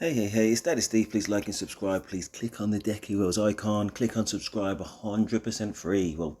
Hey, it's Daddy Steve. Please like and subscribe. Please click on the Deck Heroes icon. Click on subscribe, 100% free. Well,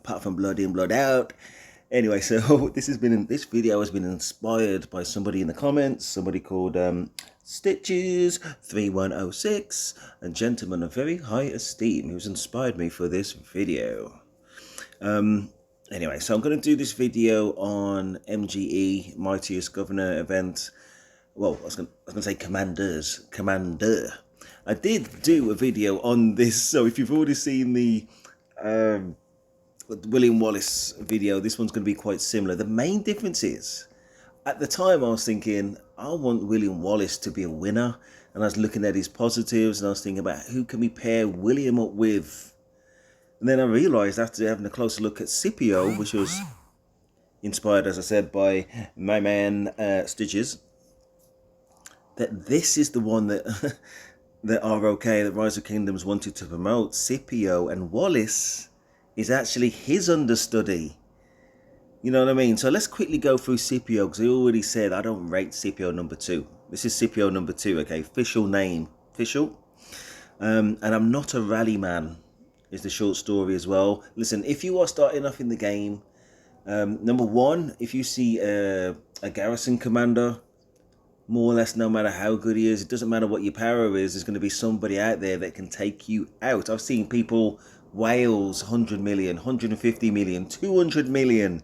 apart from blood in, blood out. Anyway, so this video has been inspired by somebody in the comments, somebody called Stitches3106, a gentleman of very high esteem who's inspired me for this video. Anyway, so I'm going to do this video on MGE, Mightiest Governor event. Well, I was going to say Commander. I did do a video on this, so if you've already seen the William Wallace video, this one's going to be quite similar. The main difference is, at the time I was thinking, I want William Wallace to be a winner, and I was looking at his positives, and I was thinking about who can we pair William up with. And then I realised, after having a closer look at Scipio, which was inspired, as I said, by my man Stitches, that this is the one that that ROK, that Rise of Kingdoms, wanted to promote. Scipio, and Wallace is actually his understudy. You know what I mean? So let's quickly go through Scipio, because I already said I don't rate Scipio number 2. This is Scipio number 2, okay? Official name. Official. And I'm not a rally man, is the short story as well. Listen, if you are starting off in the game, number 1, if you see a Garrison commander, more or less, no matter how good he is, it doesn't matter what your power is, there's going to be somebody out there that can take you out. I've seen people, Wales, 100 million, 150 million, 200 million,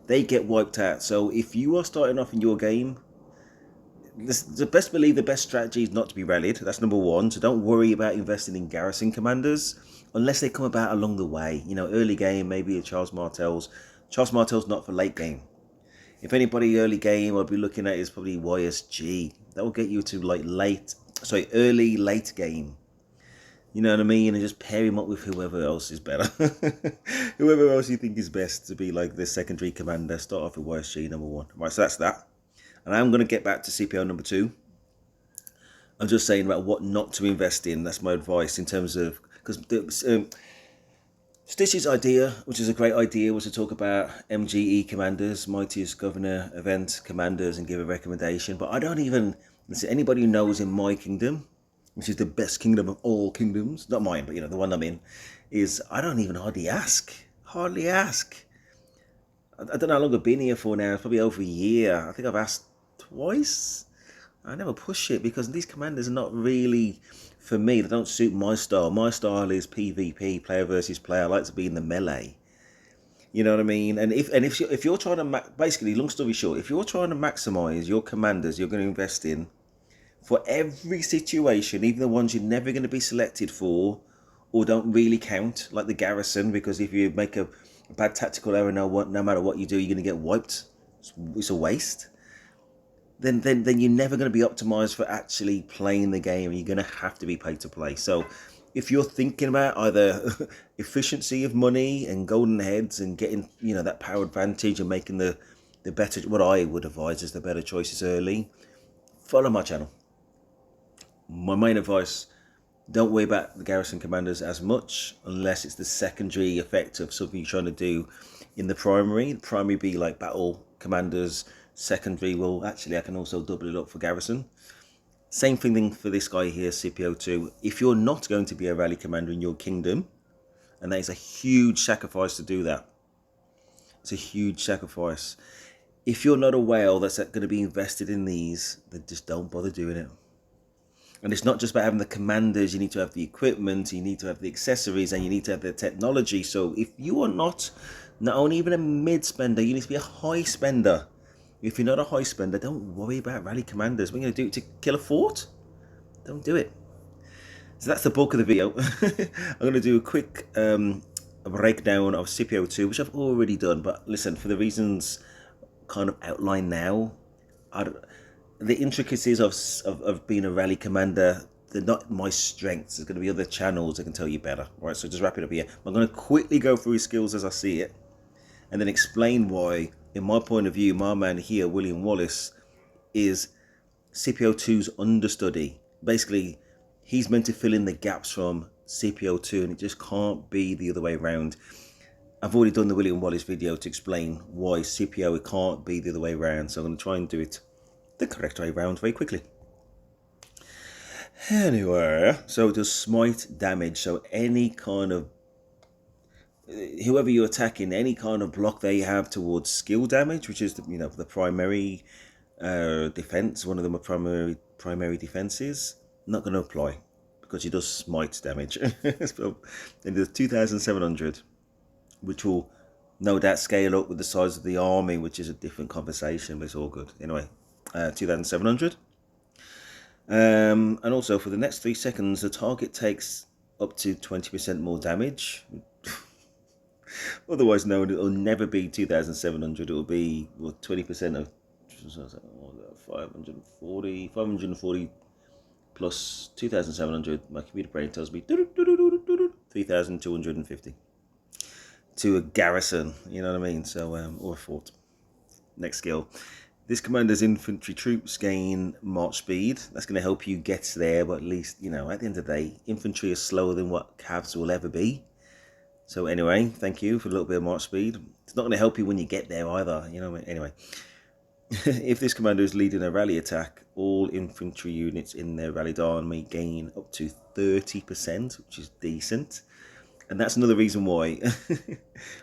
they get wiped out. So if you are starting off in your game, the best believe the best strategy is not to be rallied. That's number 1. So don't worry about investing in Garrison commanders unless they come about along the way. You know, early game, maybe a Charles Martel's. Charles Martel's not for late game. If anybody early game I'll be looking at is probably YSG. That will get you to like early, late game. You know what I mean? And just pair him up with whoever else is better. Whoever else you think is best to be like the secondary commander. Start off with YSG number 1. Right, so that's that. And I'm going to get back to CPO number 2. I'm just saying about what not to invest in. That's my advice in terms of, because Stitch's idea, which is a great idea, was to talk about MGE commanders, Mightiest Governor event commanders, and give a recommendation. But I don't even, listen, anybody who knows in my kingdom, which is the best kingdom of all kingdoms, not mine, but the one I'm in, is I don't even hardly ask. I don't know how long I've been here for now. It's probably over a year. I think I've asked twice. I never push it because these commanders are not really for me. They don't suit my style. My style is PvP, player versus player. I like to be in the melee. You know what I mean? And if you're trying to basically, long story short, if you're trying to maximize your commanders, you're going to invest in for every situation, even the ones you're never going to be selected for or don't really count, like the Garrison, because if you make a bad tactical error, no matter what you do, you're going to get wiped. It's a waste. Then you're never going to be optimized for actually playing the game. You're going to have to be paid to play. So if you're thinking about either efficiency of money and golden heads and getting that power advantage and making the better, what I would advise is the better choices early, follow my channel. My main advice, don't worry about the Garrison commanders as much unless it's the secondary effect of something you're trying to do in the primary. The primary be like battle commanders. Secondary, well, actually I can also double it up for Garrison. Same thing for this guy here, Scipio 2. If you're not going to be a rally commander in your kingdom, and that is a huge sacrifice to do that. It's a huge sacrifice. If you're not a whale that's going to be invested in these, then just don't bother doing it. And it's not just about having the commanders. You need to have the equipment, you need to have the accessories, and you need to have the technology. So if you are not only even a mid spender, you need to be a high spender. If you're not a high spender, don't worry about rally commanders. We're going to do it to kill a fort? Don't do it. So that's the bulk of the video. I'm going to do a quick breakdown of Scipio 2, which I've already done. But listen, for the reasons kind of outlined now, the intricacies of being a rally commander, they're not my strengths. There's going to be other channels that can tell you better. All right, so just wrap it up here. I'm going to quickly go through his skills as I see it, and then explain why, in my point of view, my man here, William Wallace, is Scipio 2's understudy. Basically, he's meant to fill in the gaps from Scipio 2, and it just can't be the other way around. I've already done the William Wallace video to explain why Scipio, it can't be the other way around, so I'm going to try and do it the correct way around very quickly. Anyway, so it does smite damage. So any kind of whoever you're attacking, any kind of block they have towards skill damage, which is the primary defense. One of them are primary defenses. Not going to apply because it does smite damage. So it does 2,700, which will no doubt scale up with the size of the army, which is a different conversation, but it's all good. Anyway, 2,700. And also for the next 3 seconds, the target takes up to 20% more damage. Otherwise known, it will never be 2,700. It will be 20% of 540 plus 2,700. My computer brain tells me 3,250 to a garrison. You know what I mean? So or a fort. Next skill. This commander's infantry troops gain march speed. That's going to help you get there, but at least, at the end of the day, infantry is slower than what cavs will ever be. So anyway, thank you for a little bit of march speed. It's not going to help you when you get there either, Anyway, if this commander is leading a rally attack, all infantry units in their rallied army gain up to 30%, which is decent. And that's another reason why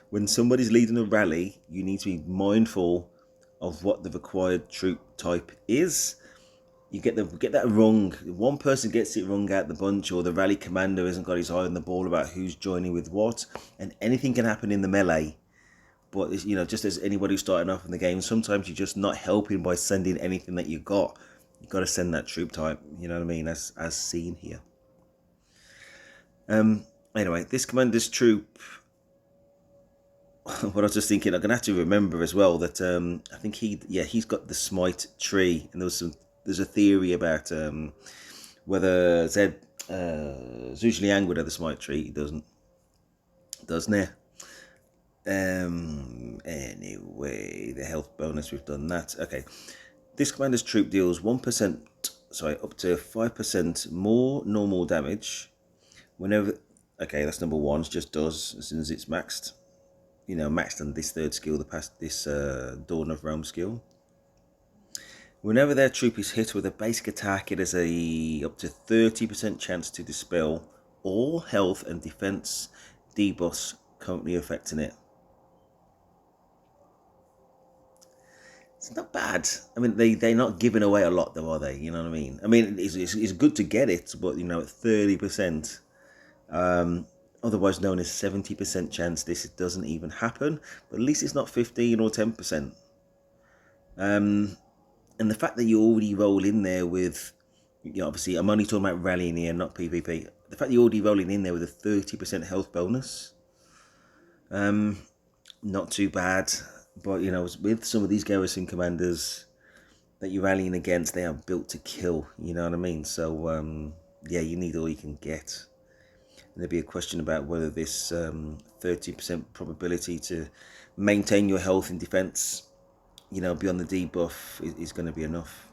when somebody's leading a rally, you need to be mindful of what the required troop type is. You get that wrong. One person gets it wrong out the bunch, or the rally commander hasn't got his eye on the ball about who's joining with what, and anything can happen in the melee. But just as anybody starting off in the game, sometimes you're just not helping by sending anything that you got. You got to send that troop type. You know what I mean? As seen here. Anyway, this commander's troop. What I was just thinking, I'm gonna have to remember as well that I think he's got the smite tree, and there's a theory about whether Zhuge Liang would have the smite tree. He doesn't he? Anyway, the health bonus, we've done that. Okay, this commander's troop deals 1%, up to 5% more normal damage whenever. Okay, that's number one. It just does as soon as it's maxed. Maxed on this third skill, this Dawn of Rome skill. Whenever their troop is hit with a basic attack, it has a up to 30% chance to dispel all health and defense debuffs currently affecting it. It's not bad. I mean, they're not giving away a lot, though, are they? You know what I mean? I mean, it's good to get it, but at 30%. Otherwise known as 70% chance this doesn't even happen, but at least it's not 15 or 10%. And the fact that you already roll in there with, obviously I'm only talking about rallying here, not PvP. The fact that you're already rolling in there with a 30% health bonus, not too bad. But with some of these garrison commanders that you're rallying against, they are built to kill. You know what I mean? So you need all you can get. There'd be a question about whether this 30% probability to maintain your health and defense, beyond the debuff is going to be enough.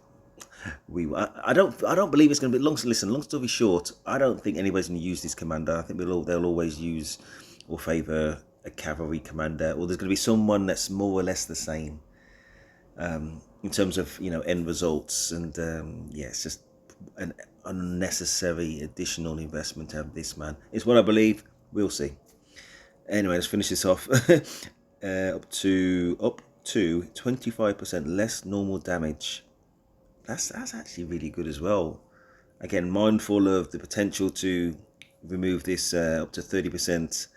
I don't believe it's going to be long story short. I don't think anybody's going to use this commander. I think they'll always use or favor a cavalry commander, or there's going to be someone that's more or less the same in terms of end results. And it's just an unnecessary additional investment to have this man. It's what I believe. We'll see. Anyway, let's finish this off. up to 25% less normal damage. That's actually really good as well. Again, mindful of the potential to remove this up to 30%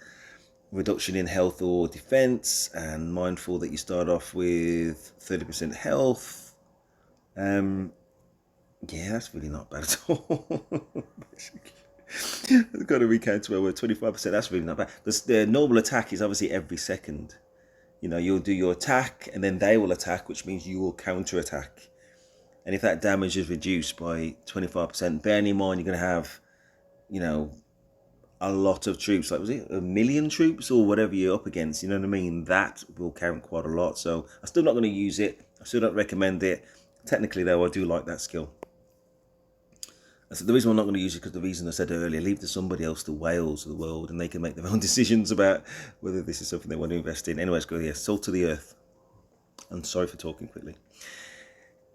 reduction in health or defense, and mindful that you start off with 30% health. That's really not bad at all. I've got to recount to where we're 25%. That's really not bad, because the normal attack is obviously every second. You'll do your attack and then they will attack, which means you will counter attack. And if that damage is reduced by 25%, bearing in mind you're going to have, a lot of troops, like was it 1 million troops or whatever you're up against, you know what I mean? That will count quite a lot. So I'm still not going to use it. I still don't recommend it. Technically though, I do like that skill. So the reason I'm not going to use it, because the reason I said earlier, leave to somebody else, the whales of the world, and they can make their own decisions about whether this is something they want to invest in. Anyways, go here. Salt to the earth. I'm sorry for talking quickly.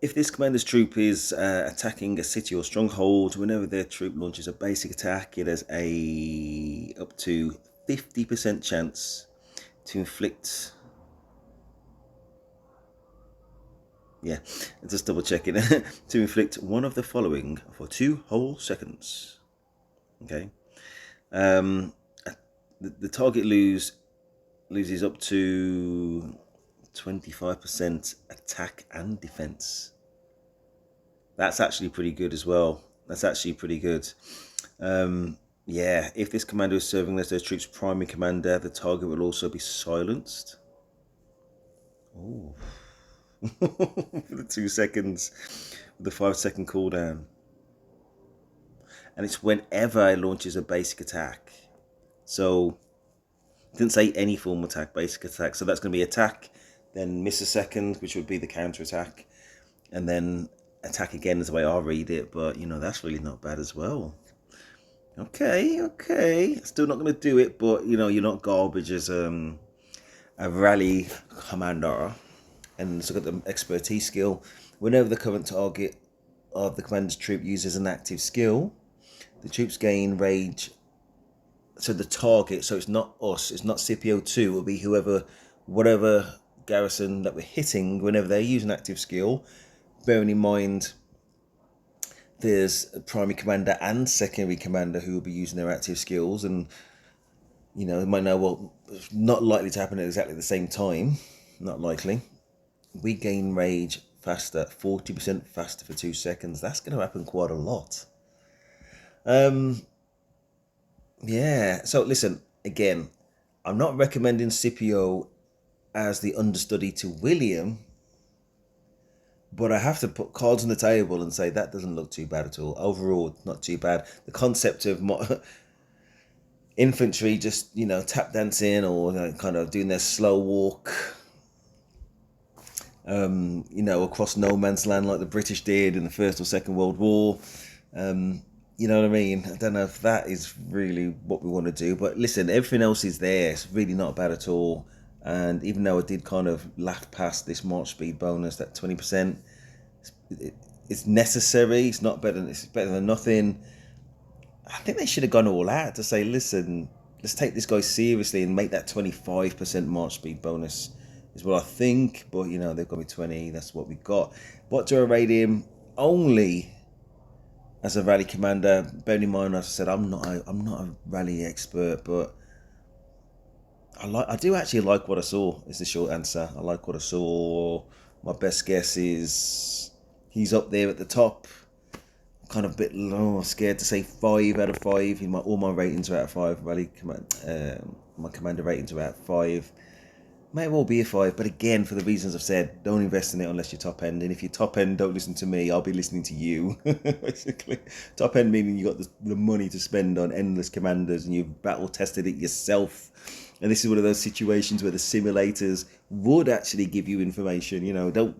If this commander's troop is attacking a city or stronghold, whenever their troop launches a basic attack, it has a up to 50% chance to inflict. Yeah, just double checking. To inflict one of the following for 2 whole seconds. Okay. The target loses up to 25% attack and defense. That's actually pretty good as well. That's actually pretty good. Yeah, if this commander is serving as their troop's primary commander, the target will also be silenced. Oh. For the 2 seconds, with the 5-second cooldown. And it's whenever it launches a basic attack. So, it didn't say any form of attack, basic attack. So that's going to be attack, then miss a second, which would be the counter attack, and then attack again is the way I read it. But, you know, that's really not bad as well. Okay. Still not going to do it, but, you know, you're not garbage as a rally commander. And let's look at the expertise skill. Whenever the current target of the commander's troop uses an active skill, the troops gain rage. So the target, so it's not us, it's not Scipio 2, it will be whatever garrison that we're hitting, whenever they use an active skill. Bearing in mind, there's a primary commander and secondary commander who will be using their active skills, and you know, they might know, well, it's not likely to happen at exactly the same time, not likely. We gain rage faster, 40% faster for 2 seconds. That's going to happen quite a lot. Yeah, so listen, again, I'm not recommending Scipio as the understudy to William, but I have to put cards on the table and say that doesn't look too bad at all. Overall, not too bad. The concept of infantry just, you know, tap dancing or kind of doing their slow walk, you know, across no man's land like the British did in the First or Second World War. You know what I mean? I don't know if that is really what we want to do. But listen, everything else is there. It's really not bad at all. And even though I did kind of laugh past this March speed bonus, that 20%, it's necessary. It's not better. It's better than nothing. I think they should have gone all out to say, listen, let's take this guy seriously and make that 25% March speed bonus is what I think. But, you know, they've got me 20. That's what we got. What do I rate him? Only as a rally commander. Bearing in mind, as I said, I'm not a rally expert, but I do actually like what I saw. Is the short answer. I like what I saw. My best guess is he's up there at the top. Kind of a bit low, scared to say 5 out of 5. All my ratings are out of 5. Rally command, my commander ratings are out of 5. May well be a 5, but again, for the reasons I've said, don't invest in it unless you're top end. And if you're top end, don't listen to me. I'll be listening to you. Basically, top end meaning you got the money to spend on endless commanders and you've battle tested it yourself. And this is one of those situations where the simulators would actually give you information. You know, don't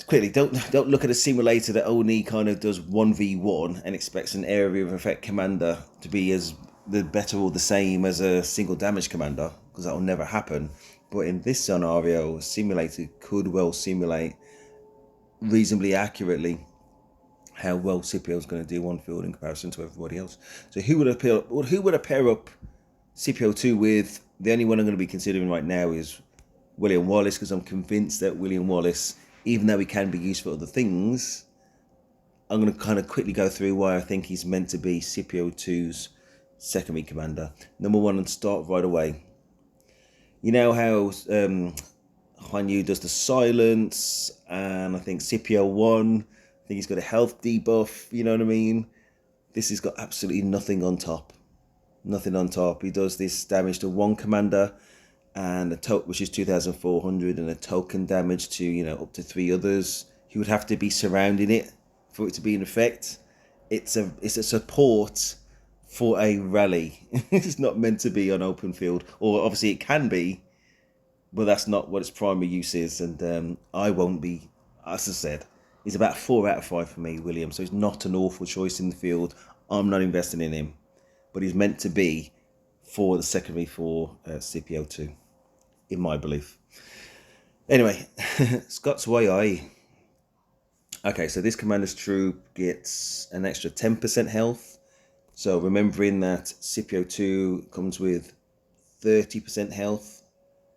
look at a simulator that only kind of does 1v1 and expects an area of effect commander to be as the better or the same as a single damage commander, because that will never happen. But in this scenario, a simulator could well simulate reasonably accurately how well Scipio is going to do on field in comparison to everybody else. So who would I pair up Scipio 2 with? The only one I'm going to be considering right now is William Wallace, because I'm convinced that William Wallace, even though he can be used for other things, I'm going to kind of quickly go through why I think he's meant to be Scipio 2's secondary commander. Number one, and start right away. You know how Huan Yu does the silence, and I think Scipio 1, I think he's got a health debuff, you know what I mean? This has got absolutely nothing on top. Nothing on top. He does this damage to one commander, and which is 2,400, and a token damage to, you know, up to 3 others. He would have to be surrounding it for it to be in effect. It's a support for a rally. It's not meant to be on open field, or obviously it can be, but that's not what its primary use is. And I won't be, as I said, he's about 4 out of 5 for me, William. So he's not an awful choice in the field. I'm not investing in him, but he's meant to be for the secondary for Scipio 2, in my belief. Anyway, Scott's YI. Okay, so this commander's troop gets an extra 10% health. So remembering that Scipio 2 comes with 30% health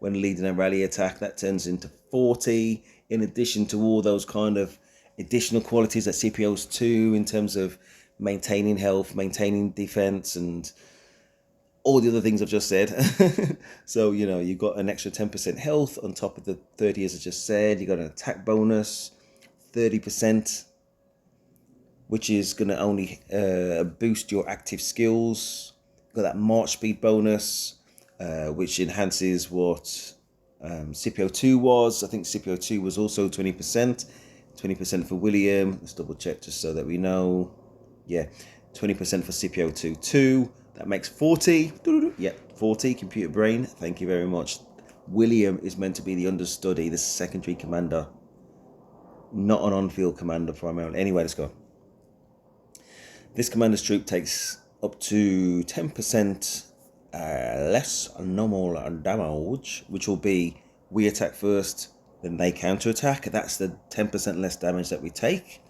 when leading a rally attack, that turns into 40, in addition to all those kind of additional qualities that Scipio's 2 in terms of maintaining health, maintaining defense, and all the other things I've just said. So, you know, you've got an extra 10% health on top of the 30 as I just said. You got an attack bonus, 30%, which is going to only boost your active skills. Got that march speed bonus, which enhances what Scipio 2 was. I think Scipio 2 was also 20%. 20% for William. Let's double check just so that we know. Yeah, 20% for Scipio 2 too. That makes 40. Yeah, 40. Computer brain. Thank you very much. William is meant to be the understudy, the secondary commander, not an on-field commander primarily. Anyway, let's go. This commander's troop takes up to 10% less normal damage, which will be we attack first, then they counter-attack. That's the 10% less damage that we take.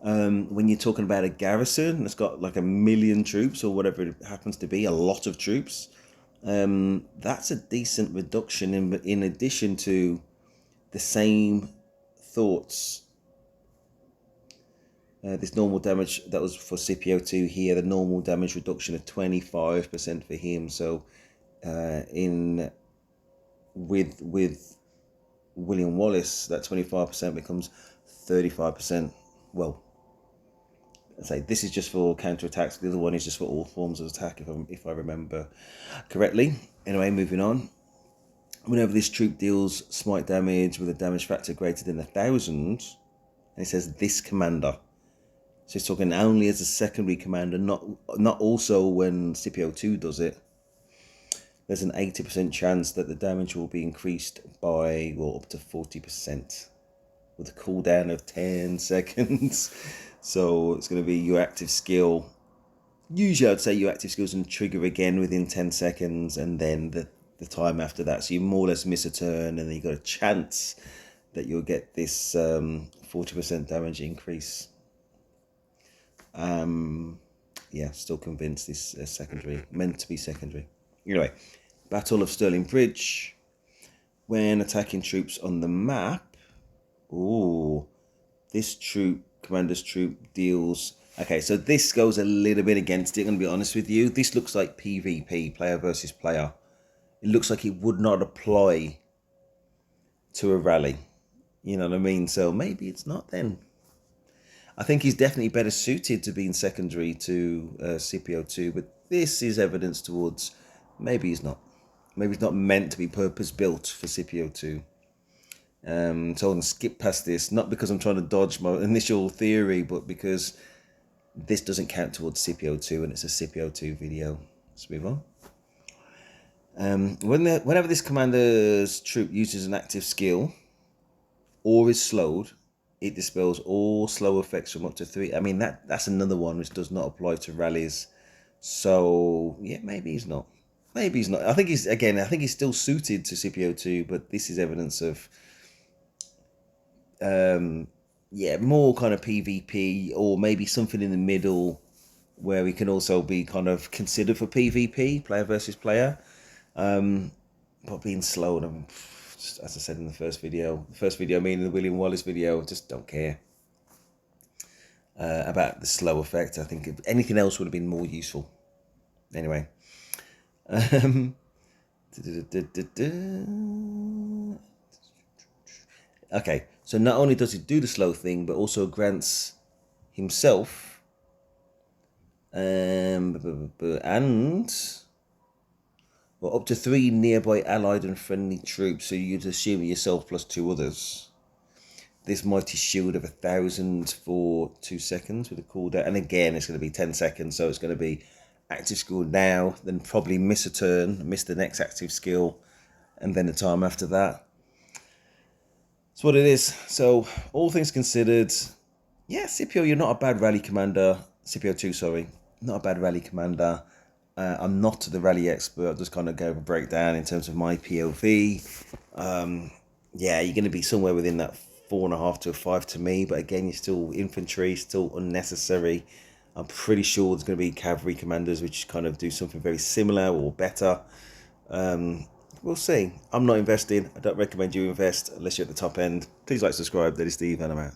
When you're talking about a garrison that's got like 1 million troops or whatever it happens to be, a lot of troops, that's a decent reduction in addition to the same thoughts. This normal damage that was for Scipio 2 here, the normal damage reduction of 25% for him. So with William Wallace, that 25% becomes 35%. Well, I say this is just for counterattacks. The other one is just for all forms of attack, if I remember correctly. Anyway, moving on. Whenever this troop deals smite damage with a damage factor greater than 1,000, and it says this commander. So it's talking only as a secondary commander, not also when Scipio 2 does it. There's an 80% chance that the damage will be increased by, well, up to 40% with a cooldown of 10 seconds. So it's going to be your active skill. Usually I'd say your active skill is going to trigger again within 10 seconds and then the time after that. So you more or less miss a turn and then you've got a chance that you'll get this 40% damage increase. Yeah, still convinced this secondary, meant to be secondary. Anyway, Battle of Stirling Bridge. When attacking troops on the map, this commander's troop deals. Okay, so this goes a little bit against it. I'm gonna be honest with you. This looks like PvP, player versus player. It looks like it would not apply to a rally. You know what I mean? So maybe it's not then. I think he's definitely better suited to being secondary to Scipio 2, but this is evidence towards maybe he's not. Maybe it's not meant to be purpose-built for Scipio 2. So I'm going to skip past this, not because I'm trying to dodge my initial theory, but because this doesn't count towards Scipio 2, and it's a Scipio 2 video. Let's move on. Whenever this commander's troop uses an active skill or is slowed, it dispels all slow effects from up to 3. I mean, that's another one which does not apply to rallies. So, yeah, maybe he's not. Maybe he's not. I think he's still suited to Scipio 2, but this is evidence of, more kind of PvP or maybe something in the middle where we can also be kind of considered for PvP, player versus player. But being slowed, as I said in the first video, meaning the William Wallace video, just don't care about the slow effect. I think if anything else would have been more useful. Anyway. Okay, so not only does he do the slow thing, but also grants himself up to 3 nearby allied and friendly troops. So you'd assume yourself plus 2 others. This mighty shield of 1,000 for 2 seconds with a cooldown. And again, it's going to be 10 seconds. So it's going to be active skill now, then probably miss a turn, miss the next active skill, and then the time after that. That's what it is. So all things considered, yeah, Scipio, you're not a bad rally commander. Scipio 2, sorry. Not a bad rally commander. I'm not the rally expert. I'll just kind of go over a breakdown in terms of my POV. yeah, you're going to be somewhere within that 4.5 to a 5 to me. But again, you're still infantry, still unnecessary. I'm pretty sure there's going to be cavalry commanders which kind of do something very similar or better. We'll see. I'm not investing. I don't recommend you invest unless you're at the top end. Please like, subscribe. That is Steve, and I'm out.